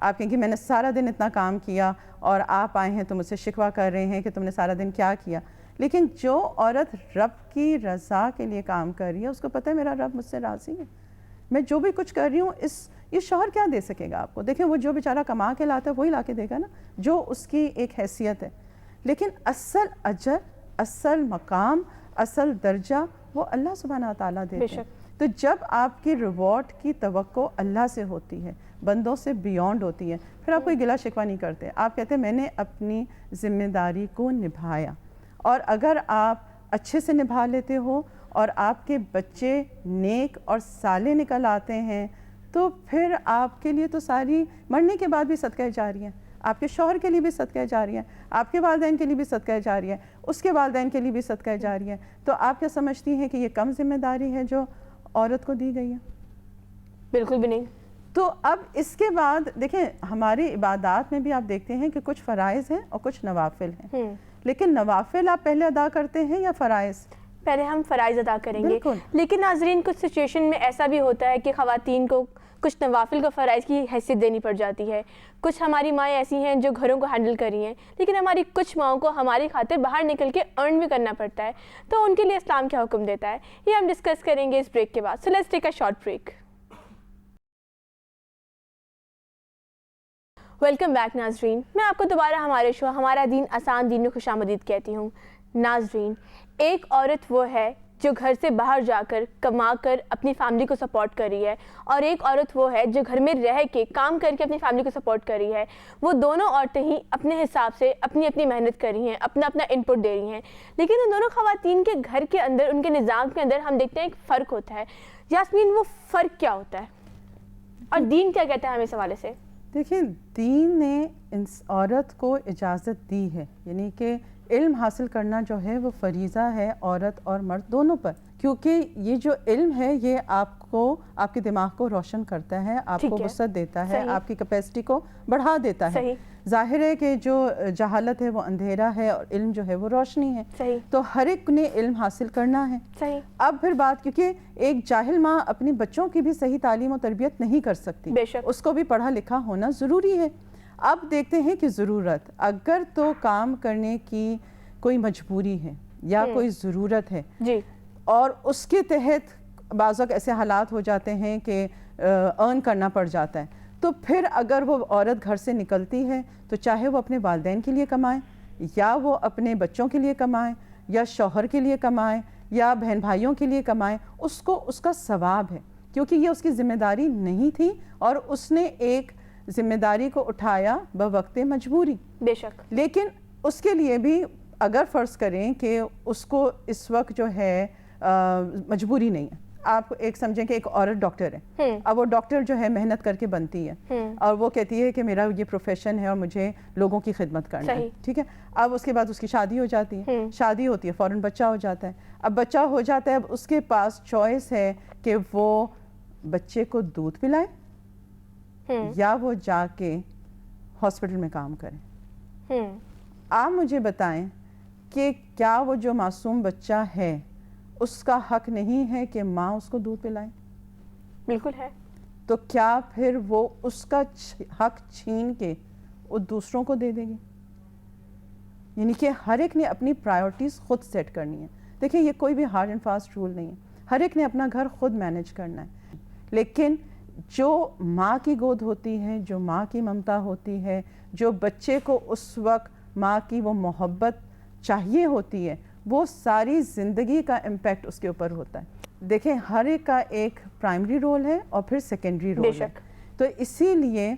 آپ کہیں کہ میں نے سارا دن اتنا کام کیا اور آپ آئے ہیں تو مجھ سے شکوہ کر رہے ہیں کہ تم نے سارا دن کیا کیا. لیکن جو عورت رب کی رضا کے لیے کام کر رہی ہے اس کو پتہ ہے میرا رب مجھ سے راضی ہے, میں جو بھی کچھ کر رہی ہوں یہ شوہر کیا دے سکے گا آپ کو. دیکھیں وہ جو بیچارہ کما کے لاتا ہے وہی لا کے دے گا نا, جو اس کی ایک حیثیت ہے. لیکن اصل اجر, اصل مقام, اصل درجہ وہ اللہ سبحانہ تعالیٰ دیتے ہیں. تو جب آپ کی ریوارڈ کی توقع اللہ سے ہوتی ہے, بندوں سے بیونڈ ہوتی ہے, پھر آپ کوئی گلہ شکوہ نہیں کرتے. آپ کہتے ہیں میں نے اپنی ذمہ داری کو نبھایا. اور اگر آپ اچھے سے نبھا لیتے ہو اور آپ کے بچے نیک اور صالح نکل آتے ہیں تو پھر آپ کے لیے تو ساری مرنے کے بعد بھی صدقہ جاریہ ہیں, آپ کے شوہر کے لیے بھی صدقہ جاریہ ہیں, آپ کے والدین کے لیے بھی صدقہ جاریہ ہے, اس کے والدین کے لیے بھی صدقہ جاریہ ہے. تو آپ کیا سمجھتی ہیں کہ یہ کم ذمہ داری ہے جو عورت کو دی گئی ہے؟ بالکل بھی نہیں. تو اب اس کے بعد دیکھیں ہماری عبادات میں بھی آپ دیکھتے ہیں کہ کچھ فرائض ہیں اور کچھ نوافل ہیں. لیکن نوافل آپ پہلے ادا کرتے ہیں یا فرائض؟ پہلے ہم فرائض ادا کریں گے. بالکل. لیکن ناظرین کچھ سچویشن میں ایسا بھی ہوتا ہے کہ خواتین کو کچھ نوافل کو فرائض کی حیثیت دینی پڑ جاتی ہے. کچھ ہماری مائیں ایسی ہیں جو گھروں کو ہینڈل کر رہی ہیں, لیکن ہماری کچھ ماؤں کو ہماری خاطر باہر نکل کے ارن بھی کرنا پڑتا ہے. تو ان کے لیے اسلام کیا حکم دیتا ہے یہ ہم ڈسکس کریں گے اس بریک کے بعد. So let's take a short break. Welcome back ناظرین, میں آپ کو دوبارہ ہمارے شو ہمارا دین آسان دین میں خوش آمدید کہتی ہوں. ناظرین, ایک عورت وہ ہے جو گھر سے باہر جا کر کما کر اپنی فیملی کو سپورٹ کر رہی ہے, اور ایک عورت وہ ہے جو گھر میں رہ کے کام کر کے اپنی فیملی کو سپورٹ کر رہی ہے. وہ دونوں عورتیں ہی اپنے حساب سے اپنی اپنی محنت کر رہی ہیں, اپنا اپنا انپٹ دے رہی ہیں. لیکن ان دونوں خواتین کے گھر کے اندر, ان کے نظام کے اندر ہم دیکھتے ہیں ایک فرق ہوتا ہے. یاسمین, وہ فرق کیا ہوتا ہے اور دین کیا کہتا ہے ہمیں اس حوالے سے؟ دیکھیں دین نے عورت کو اجازت دی ہے, یعنی کہ علم حاصل کرنا جو ہے وہ فریضہ ہے عورت اور مرد دونوں پر, کیونکہ یہ جو علم ہے یہ آپ کو, آپ کے دماغ کو روشن کرتا ہے, آپ کو وسعت دیتا ہے, آپ کی کیپیسٹی کو بڑھا دیتا ہے. ظاہر ہے کہ جو جہالت ہے وہ اندھیرا ہے اور علم جو ہے وہ روشنی ہے. تو ہر ایک نے علم حاصل کرنا ہے. اب پھر بات, کیونکہ ایک جاہل ماں اپنی بچوں کی بھی صحیح تعلیم و تربیت نہیں کر سکتی, اس کو بھی پڑھا لکھا ہونا ضروری ہے. اب دیکھتے ہیں کہ ضرورت, اگر تو کام کرنے کی کوئی مجبوری ہے یا کوئی ضرورت ہے اور اس کے تحت بعض وقت ایسے حالات ہو جاتے ہیں کہ ارن کرنا پڑ جاتا ہے, تو پھر اگر وہ عورت گھر سے نکلتی ہے تو چاہے وہ اپنے والدین کے لیے کمائیں یا وہ اپنے بچوں کے لیے کمائیں یا شوہر کے لیے کمائیں یا بہن بھائیوں کے لیے کمائیں, اس کو اس کا ثواب ہے, کیونکہ یہ اس کی ذمہ داری نہیں تھی اور اس نے ایک ذمہ داری کو اٹھایا بوقت مجبوری. بے شک. لیکن اس کے لیے بھی اگر فرض کریں کہ اس کو اس وقت جو ہے مجبوری نہیں ہے, آپ ایک سمجھیں کہ ایک عورت ڈاکٹر ہے, اب وہ ڈاکٹر جو ہے محنت کر کے بنتی ہے اور وہ کہتی ہے کہ میرا یہ پروفیشن ہے اور مجھے لوگوں کی خدمت کرنا ہے, ٹھیک ہے. اب اس کے بعد اس کی شادی ہو جاتی ہے, شادی ہوتی ہے فوراً بچہ ہو جاتا ہے. اب بچہ ہو جاتا ہے, اب اس کے پاس چوائس ہے کہ وہ بچے کو دودھ پلائے یا وہ جا کے ہاسپٹل میں کام کرے. آپ مجھے بتائیں کہ کیا وہ جو معصوم بچہ ہے اس کا حق نہیں ہے کہ ماں اس کو دودھ پلائے؟ بالکل ہے. تو کیا پھر وہ اس کا حق چھین کے وہ دوسروں کو دے دے گی؟ یعنی کہ ہر ایک نے اپنی پرائیورٹیز خود سیٹ کرنی ہے. دیکھیں یہ کوئی بھی ہارڈ اینڈ فاسٹ رول نہیں ہے, ہر ایک نے اپنا گھر خود مینیج کرنا ہے. لیکن جو ماں کی گود ہوتی ہے, جو ماں کی ممتا ہوتی ہے, جو بچے کو اس وقت ماں کی وہ محبت چاہیے ہوتی ہے, وہ ساری زندگی کا امپیکٹ اس کے اوپر ہوتا ہے. دیکھیں ہر ایک کا ایک پرائمری رول ہے اور پھر سیکنڈری رول ہے. تو اسی لیے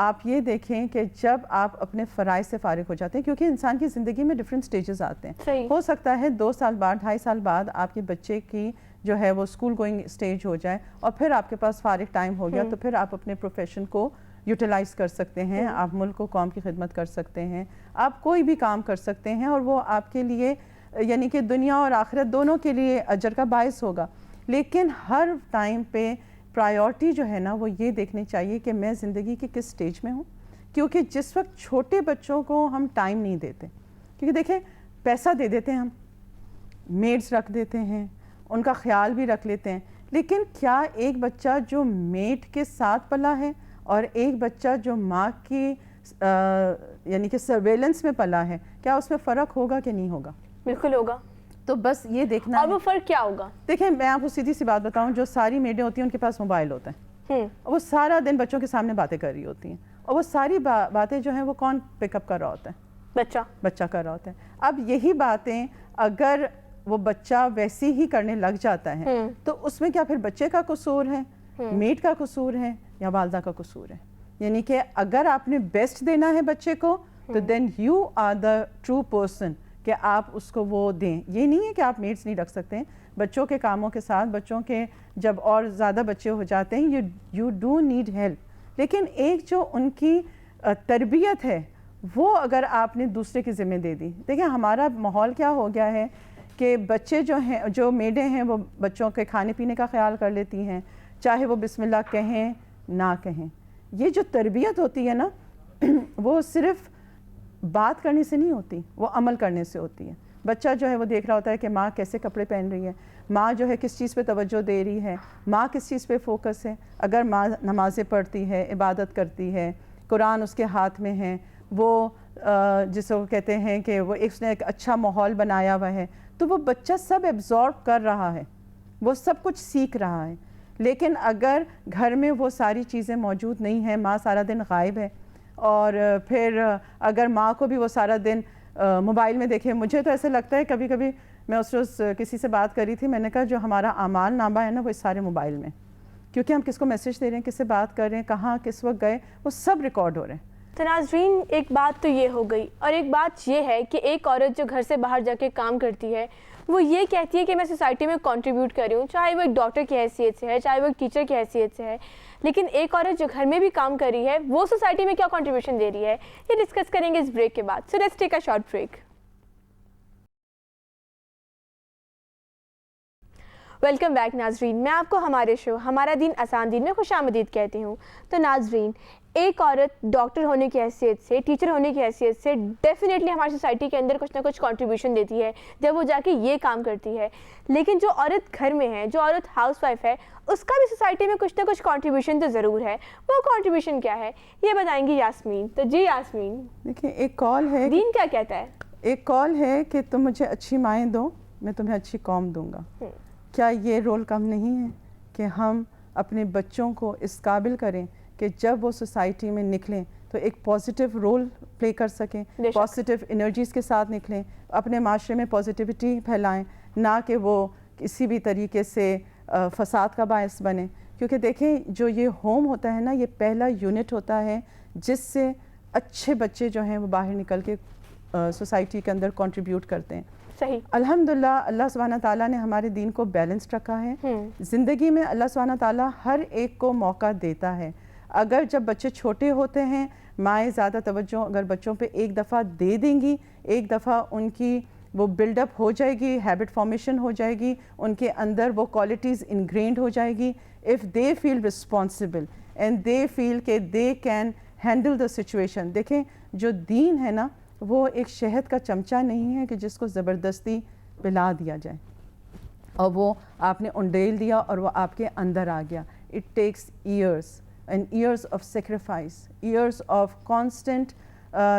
آپ یہ دیکھیں کہ جب آپ اپنے فرائض سے فارغ ہو جاتے ہیں, کیونکہ انسان کی زندگی میں ڈیفرنٹ سٹیجز آتے ہیں, ہو سکتا ہے 2 سال بعد 2.5 سال بعد آپ کے بچے کی جو ہے وہ اسکول گوئنگ سٹیج ہو جائے اور پھر آپ کے پاس فارغ ٹائم ہو گیا, تو پھر آپ اپنے پروفیشن کو یوٹیلائز کر سکتے ہیں, آپ ملک و قوم کی خدمت کر سکتے ہیں, آپ کوئی بھی کام کر سکتے ہیں اور وہ آپ کے لیے یعنی کہ دنیا اور آخرت دونوں کے لیے اجر کا باعث ہوگا. لیکن ہر ٹائم پہ پرائیورٹی جو ہے نا وہ یہ دیکھنی چاہیے کہ میں زندگی کے کس سٹیج میں ہوں, کیونکہ جس وقت چھوٹے بچوں کو ہم ٹائم نہیں دیتے, کیونکہ دیکھیں پیسہ دے دیتے ہیں, ہم میڈز رکھ دیتے ہیں, ان کا خیال بھی رکھ لیتے ہیں, لیکن کیا ایک بچہ جو میڈ کے ساتھ پلا ہے اور ایک بچہ جو ماں کی یعنی کہ سرویلنس میں پلا ہے، کیا اس میں فرق ہوگا کہ نہیں ہوگا؟ بالکل ہوگا. تو بس یہ دیکھنا اور وہ فرق کیا ہوگا؟ دیکھیں میں آپ کو سیدھی سی بات بتاؤں، جو ساری میڈیں ہوتی ہیں ان کے پاس موبائل ہوتا ہے، وہ سارا دن بچوں کے سامنے باتیں کر رہی ہوتی ہیں، اور وہ ساری باتیں جو ہیں وہ کون پک اپ کر رہا ہوتا ہے؟ بچہ کر رہا ہوتا ہے. اب یہی باتیں اگر وہ بچہ ویسی ہی کرنے لگ جاتا ہے تو اس میں کیا پھر بچے کا قصور ہے، میڈ کا قصور ہے، یا والدہ کا قصور ہے؟ یعنی کہ اگر آپ نے بیسٹ دینا ہے بچے کو تو then you are the true person کہ آپ اس کو وہ دیں. یہ نہیں ہے کہ آپ میڈس نہیں رکھ سکتے ہیں، بچوں کے کاموں کے ساتھ بچوں کے جب اور زیادہ بچے ہو جاتے ہیں یو ڈو نیڈ ہیلپ، لیکن ایک جو ان کی تربیت ہے وہ اگر آپ نے دوسرے کی ذمہ دے دی. دیکھیں ہمارا ماحول کیا ہو گیا ہے کہ بچے جو ہیں، جو میڈیں ہیں، وہ بچوں کے کھانے پینے کا خیال کر لیتی ہیں، چاہے وہ بسم اللہ کہیں نہ کہیں. یہ جو تربیت ہوتی ہے نا وہ صرف بات کرنے سے نہیں ہوتی، وہ عمل کرنے سے ہوتی ہے. بچہ جو ہے وہ دیکھ رہا ہوتا ہے کہ ماں کیسے کپڑے پہن رہی ہے، ماں جو ہے کس چیز پہ توجہ دے رہی ہے، ماں کس چیز پہ فوکس ہے. اگر ماں نمازیں پڑھتی ہے، عبادت کرتی ہے، قرآن اس کے ہاتھ میں ہے، وہ جس کو کہتے ہیں کہ وہ اس نے ایک اچھا ماحول بنایا ہوا ہے، تو وہ بچہ سب ایبزارب کر رہا ہے، وہ سب کچھ سیکھ رہا ہے. لیکن اگر گھر میں وہ ساری چیزیں موجود نہیں ہیں، ماں سارا دن غائب ہے، اور پھر اگر ماں کو بھی وہ سارا دن موبائل میں دیکھے. مجھے تو ایسے لگتا ہے کبھی کبھی، میں اس روز کسی سے بات کر رہی تھی، میں نے کہا جو ہمارا اعمال نامہ ہے نا وہ اس سارے موبائل میں، کیونکہ ہم کس کو میسج دے رہے ہیں، کس سے بات کر رہے ہیں، کہاں کس وقت گئے، وہ سب ریکارڈ ہو رہے ہیں. تو ناظرین ایک بات تو یہ ہو گئی، اور ایک بات یہ ہے کہ ایک عورت جو گھر سے باہر جا کے کام کرتی ہے وہ یہ کہتی ہے کہ میں سوسائٹی میں کنٹریبیوٹ کر رہی ہوں، چاہے وہ ایک ڈاکٹر کی حیثیت سے ہے، چاہے وہ ایک ٹیچر کی حیثیت سے ہے. لیکن ایک عورت جو گھر میں بھی کام کر رہی ہے وہ سوسائٹی میں کیا کنٹریبیوشن دے رہی ہے، یہ ڈسکس کریں گے اس بریک کے بعد. So let's take a short break. Welcome back ناظرین، میں آپ کو ہمارے شو ہمارا دین آسان دین میں خوش آمدید کہتی ہوں. تو ناظرین ایک عورت ڈاکٹر ہونے کی حیثیت سے، ٹیچر ہونے کی حیثیت سے ڈیفینیٹلی ہماری سوسائٹی کے اندر کچھ نہ کچھ کنٹریبیوشن دیتی ہے جب وہ جا کے یہ کام کرتی ہے. لیکن جو عورت گھر میں ہے، جو عورت ہاؤس وائف ہے، اس کا بھی سوسائٹی میں کچھ نہ کچھ کنٹریبیوشن تو ضرور ہے. وہ کنٹریبیوشن کیا ہے یہ بتائیں گی یاسمین. تو جی یاسمین، دیکھیں ایک کال ہے، دین کیا کہتا ہے؟ ایک کال ہے کہ تم مجھے اچھی مائیں دو، میں تمہیں اچھی قوم دوں گا. کیا یہ رول کم نہیں ہے کہ ہم اپنے بچوں کو اس قابل کریں کہ جب وہ سوسائٹی میں نکلیں تو ایک پازیٹیو رول پلے کر سکیں، پازیٹیو انرجیز کے ساتھ نکلیں، اپنے معاشرے میں پازیٹیوٹی پھیلائیں، نہ کہ وہ کسی بھی طریقے سے فساد کا باعث بنیں. کیونکہ دیکھیں جو یہ ہوم ہوتا ہے نا، یہ پہلا یونٹ ہوتا ہے جس سے اچھے بچے جو ہیں وہ باہر نکل کے سوسائٹی کے اندر کنٹریبیوٹ کرتے ہیں. صحیح. الحمدللہ اللہ سبحانہ تعالیٰ نے ہمارے دین کو بیلنس رکھا ہے. زندگی میں اللہ سبحانہ تعالیٰ ہر ایک کو موقع دیتا ہے. اگر جب بچے چھوٹے ہوتے ہیں، مائیں زیادہ توجہ اگر بچوں پہ ایک دفعہ دے دیں گی، ایک دفعہ ان کی وہ بلڈ اپ ہو جائے گی، ہیبٹ فارمیشن ہو جائے گی، ان کے اندر وہ کوالٹیز انگرینڈ ہو جائے گی. If they feel responsible and they feel کہ they can handle the situation. دیکھیں جو دین ہے نا وہ ایک شہد کا چمچہ نہیں ہے کہ جس کو زبردستی پلا دیا جائے اور وہ آپ نے انڈیل دیا اور وہ آپ کے اندر آ گیا. It takes years and years of sacrifice, years of constant,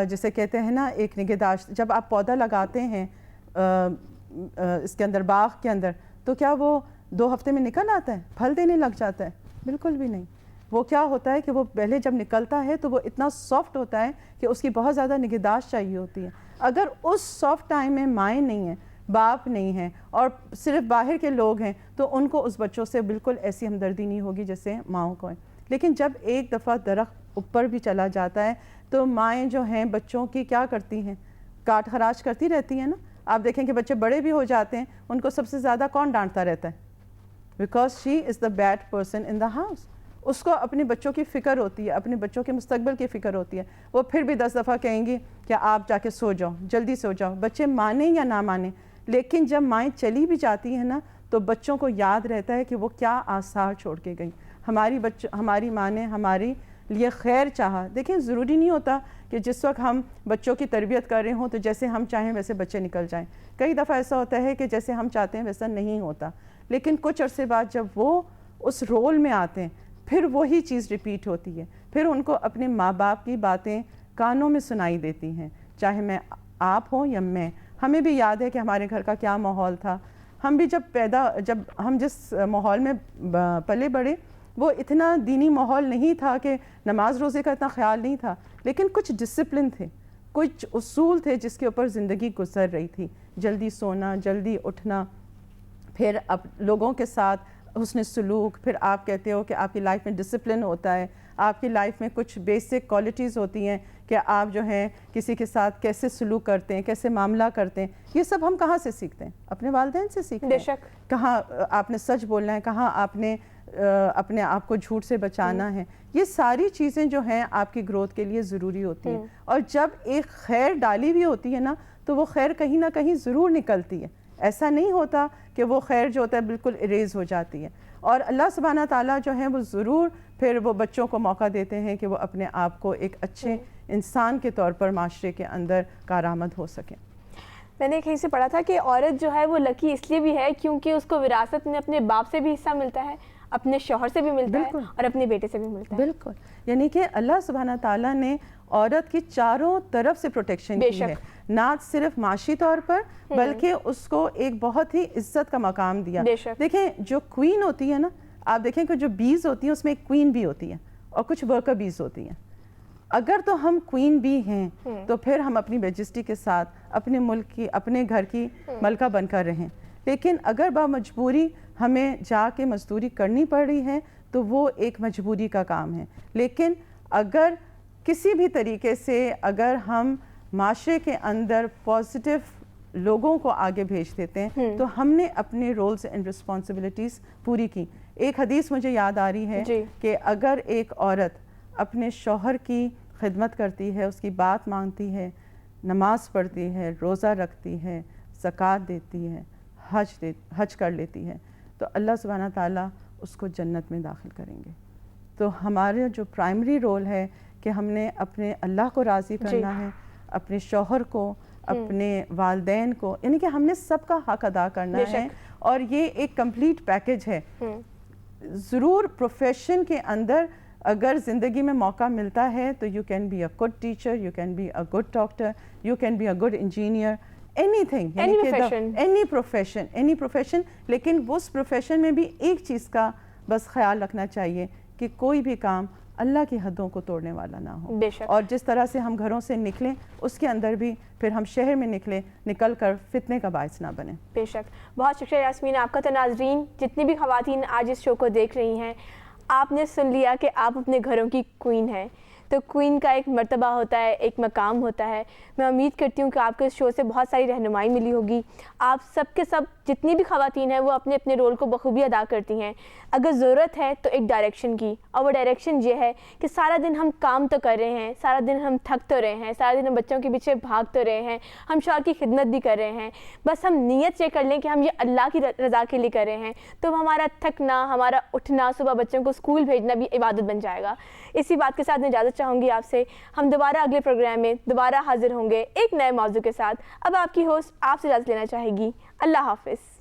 جسے کہتے ہیں نا ایک نگہداشت. جب آپ پودا لگاتے ہیں اس کے اندر، باغ کے اندر، تو کیا وہ 2 ہفتے میں نکل آتا ہے، پھل دینے لگ جاتا ہے؟ بالکل بھی نہیں. وہ کیا ہوتا ہے کہ وہ پہلے جب نکلتا ہے تو وہ اتنا سافٹ ہوتا ہے کہ اس کی بہت زیادہ نگہداشت چاہیے ہوتی ہے. اگر اس سافٹ ٹائم میں مائیں نہیں ہیں، باپ نہیں ہیں اور صرف باہر کے لوگ ہیں تو ان کو اس بچوں سے بالکل ایسی ہمدردی نہیں ہوگی جیسے ماؤں کو ہے. لیکن جب ایک دفعہ درخت اوپر بھی چلا جاتا ہے تو مائیں جو ہیں بچوں کی کیا کرتی ہیں، کاٹ خراش کرتی رہتی ہیں نا. آپ دیکھیں کہ بچے بڑے بھی ہو جاتے ہیں، ان کو سب سے زیادہ کون ڈانٹتا رہتا ہے؟ Because she is the bad person in the house. اس کو اپنے بچوں کی فکر ہوتی ہے، اپنے بچوں کے مستقبل کی فکر ہوتی ہے. وہ پھر بھی 10 دفعہ کہیں گی کہ آپ جا کے سو جاؤ، جلدی سو جاؤ. بچے مانیں یا نہ مانیں، لیکن جب مائیں چلی بھی جاتی ہیں نا تو بچوں کو یاد رہتا ہے کہ وہ کیا آثار چھوڑ کے گئیں. ہماری ماں نے ہماری لیے خیر چاہا. دیکھیں ضروری نہیں ہوتا کہ جس وقت ہم بچوں کی تربیت کر رہے ہوں تو جیسے ہم چاہیں ویسے بچے نکل جائیں. کئی دفعہ ایسا ہوتا ہے کہ جیسے ہم چاہتے ہیں ویسا نہیں ہوتا. لیکن کچھ عرصے بعد جب وہ اس رول میں آتے ہیں پھر وہی چیز ریپیٹ ہوتی ہے، پھر ان کو اپنے ماں باپ کی باتیں کانوں میں سنائی دیتی ہیں، چاہے میں آپ ہوں یا میں. ہمیں بھی یاد ہے کہ ہمارے گھر کا کیا ماحول تھا. ہم بھی جب ہم جس ماحول میں پلے بڑھے وہ اتنا دینی ماحول نہیں تھا کہ نماز روزے کا اتنا خیال نہیں تھا، لیکن کچھ ڈسپلن تھے، کچھ اصول تھے جس کے اوپر زندگی گزر رہی تھی. جلدی سونا، جلدی اٹھنا، پھر اب لوگوں کے ساتھ حسن سلوک. پھر آپ کہتے ہو کہ آپ کی لائف میں ڈسپلن ہوتا ہے، آپ کی لائف میں کچھ بیسک کوالٹیز ہوتی ہیں کہ آپ جو ہیں کسی کے ساتھ کیسے سلوک کرتے ہیں، کیسے معاملہ کرتے ہیں. یہ سب ہم کہاں سے سیکھتے ہیں؟ اپنے والدین سے سیکھتے ہیں. بے شک. کہاں آپ نے سچ بولنا ہے، کہاں آپ نے اپنے آپ کو جھوٹ سے بچانا ہے. یہ ساری چیزیں جو ہیں آپ کی گروتھ کے لیے ضروری ہوتی ہیں. اور جب ایک خیر ڈالی ہوئی ہوتی ہے نا تو وہ خیر کہیں نہ کہیں ضرور نکلتی ہے. ایسا نہیں ہوتا کہ وہ خیر جو ہوتا ہے بالکل اریز ہو جاتی ہے. اور اللہ سبحانہ تعالیٰ جو ہے وہ ضرور پھر وہ بچوں کو موقع دیتے ہیں کہ وہ اپنے آپ کو ایک اچھے انسان کے طور پر معاشرے کے اندر کارآمد ہو سکیں. میں نے کہیں سے پڑھا تھا کہ عورت جو ہے وہ لکی اس لیے بھی ہے کیونکہ اس کو وراثت میں اپنے باپ سے بھی حصہ ملتا ہے، اپنے شوہر سے بھی ملتا ہے اور اپنے بیٹے سے بھی ملتا ہے. بالکل. یعنی کہ اللہ سبحانہ تعالیٰ نے عورت کی چاروں طرف سے پروٹیکشن کی ہے، نہ صرف معاشی طور پر بلکہ اس کو ایک بہت ہی عزت کا مقام دیا. دیکھیں جو کوئین ہوتی ہے نا، آپ دیکھیں کہ جو بیز ہوتی ہیں اس میں ایک کوئین بھی ہوتی ہے اور کچھ ورکر بیز ہوتی ہیں. اگر تو ہم کوئین بھی ہیں تو پھر ہم اپنی میجسٹی کے ساتھ اپنے ملک کی، اپنے گھر کی ملکہ بن کر رہیں. لیکن اگر بمجبوری ہمیں جا کے مزدوری کرنی پڑ رہی ہے تو وہ ایک مجبوری کا کام ہے. لیکن اگر کسی بھی طریقے سے اگر ہم معاشرے کے اندر پازیٹیو لوگوں کو آگے بھیج دیتے ہیں تو ہم نے اپنے رولز اینڈ رسپانسبلٹیز پوری کی. ایک حدیث مجھے یاد آ رہی ہے کہ اگر ایک عورت اپنے شوہر کی خدمت کرتی ہے، اس کی بات مانتی ہے، نماز پڑھتی ہے، روزہ رکھتی ہے، زکوٰۃ دیتی ہے، حج کر لیتی ہے تو اللہ سبحانہ تعالیٰ اس کو جنت میں داخل کریں گے. تو ہمارا جو پرائمری رول ہے کہ ہم نے اپنے اللہ کو راضی کرنا ہے، اپنے شوہر کو، اپنے والدین کو، یعنی کہ ہم نے سب کا حق ادا کرنا ہے. اور یہ ایک کمپلیٹ پیکج ہے. ضرور پروفیشن کے اندر اگر زندگی میں موقع ملتا ہے تو you can be a good teacher, you can be a good doctor, you can be a good engineer, anything, any profession. لیکن اس پروفیشن میں بھی ایک چیز کا بس خیال رکھنا چاہیے کہ کوئی بھی کام اللہ کی حدوں کو توڑنے والا نہ ہو. اور جس طرح سے ہم گھروں سے نکلیں اس کے اندر بھی پھر ہم شہر میں نکل کر فتنے کا باعث نہ بنیں. بے شک. بہت شکریہ یاسمین آپ کا. تو ناظرین جتنی بھی خواتین آج اس شو کو دیکھ رہی ہیں، آپ نے سن لیا کہ آپ اپنے گھروں کی کوئین ہیں. تو کوئین کا ایک مرتبہ ہوتا ہے، ایک مقام ہوتا ہے. میں امید کرتی ہوں کہ آپ کو اس شو سے بہت ساری رہنمائی ملی ہوگی. آپ سب کے سب جتنی بھی خواتین ہیں وہ اپنے اپنے رول کو بخوبی ادا کرتی ہیں. اگر ضرورت ہے تو ایک ڈائریکشن کی، اور وہ ڈائریکشن یہ ہے کہ سارا دن ہم کام تو کر رہے ہیں، سارا دن ہم تھک تو رہے ہیں، سارا دن ہم بچوں کے پیچھے بھاگ تو رہے ہیں، ہم شوہر کی خدمت بھی کر رہے ہیں، بس ہم نیت یہ کر لیں کہ ہم یہ اللہ کی رضا کے لیے کر رہے ہیں تو ہمارا تھکنا، ہمارا اٹھنا، صبح بچوں کو اسکول بھیجنا بھی عبادت بن جائے گا. اسی بات کے ساتھ میں اجازت چاہوں گی آپ سے. ہم دوبارہ اگلے پروگرام میں دوبارہ حاضر ہوں گے ایک نئے موضوع کے ساتھ. اب آپ کی ہوسٹ آپ سے اجازت لینا چاہے گی. اللہ حافظ.